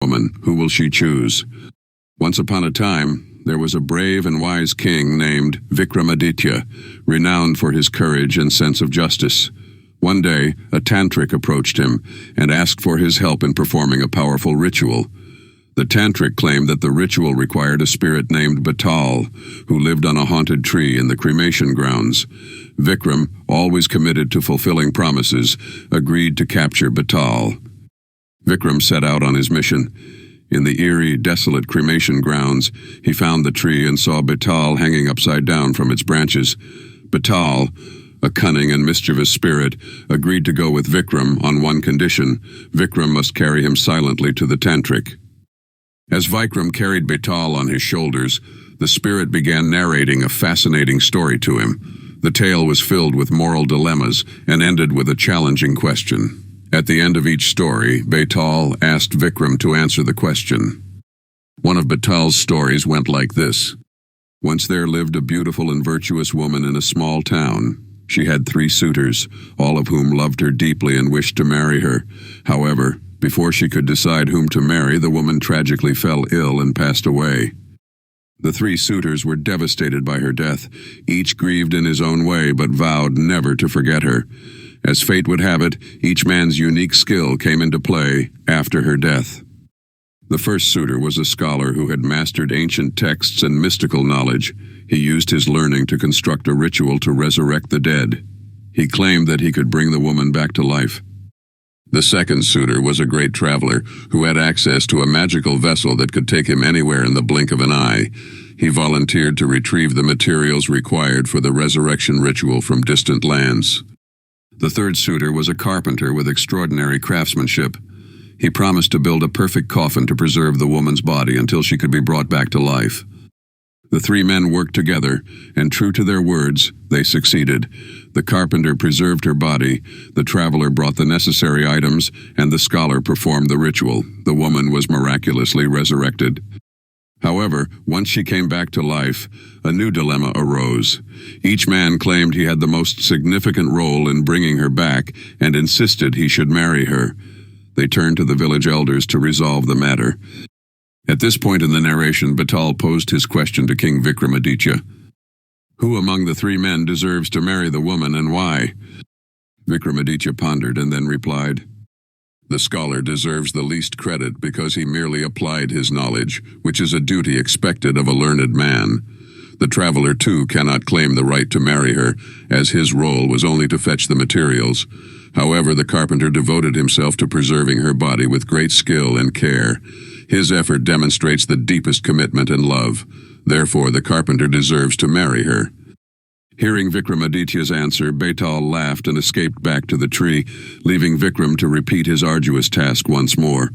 woman, who will she choose? Once upon a time, there was a brave and wise king named Vikramaditya, renowned for his courage and sense of justice. One day, a tantric approached him and asked for his help in performing a powerful ritual. The tantric claimed that the ritual required a spirit named Betal, who lived on a haunted tree in the cremation grounds. Vikram, always committed to fulfilling promises, agreed to capture Betal. Vikram set out on his mission. In the eerie, desolate cremation grounds, he found the tree and saw Betal hanging upside down from its branches. Betal, a cunning and mischievous spirit, agreed to go with Vikram on one condition: Vikram must carry him silently to the tantric. As Vikram carried Betal on his shoulders, the spirit began narrating a fascinating story to him. The tale was filled with moral dilemmas and ended with a challenging question. At the end of each story, Betal asked Vikram to answer the question. One of Betal's stories went like this. Once there lived a beautiful and virtuous woman in a small town. She had 3 suitors, all of whom loved her deeply and wished to marry her. However, before she could decide whom to marry, the woman tragically fell ill and passed away. The 3 suitors were devastated by her death. Each grieved in his own way, but vowed never to forget her. As fate would have it, each man's unique skill came into play after her death. The first suitor was a scholar who had mastered ancient texts and mystical knowledge. He used his learning to construct a ritual to resurrect the dead. He claimed that he could bring the woman back to life. The second suitor was a great traveler who had access to a magical vessel that could take him anywhere in the blink of an eye. He volunteered to retrieve the materials required for the resurrection ritual from distant lands. The third suitor was a carpenter with extraordinary craftsmanship. He promised to build a perfect coffin to preserve the woman's body until she could be brought back to life. The 3 men worked together, and true to their words, they succeeded. The carpenter preserved her body, the traveler brought the necessary items, and the scholar performed the ritual. The woman was miraculously resurrected. However, once she came back to life, a new dilemma arose. Each man claimed he had the most significant role in bringing her back and insisted he should marry her. They turned to the village elders to resolve the matter. At this point in the narration, Betal posed his question to King Vikramaditya. Who among the 3 men deserves to marry the woman and why? Vikramaditya pondered and then replied, The scholar deserves the least credit because he merely applied his knowledge, which is a duty expected of a learned man. The traveler too cannot claim the right to marry her, as his role was only to fetch the materials. However, the carpenter devoted himself to preserving her body with great skill and care. His effort demonstrates the deepest commitment and love. Therefore, the carpenter deserves to marry her. Hearing Vikramaditya's answer, Betal laughed and escaped back to the tree, leaving Vikram to repeat his arduous task once more.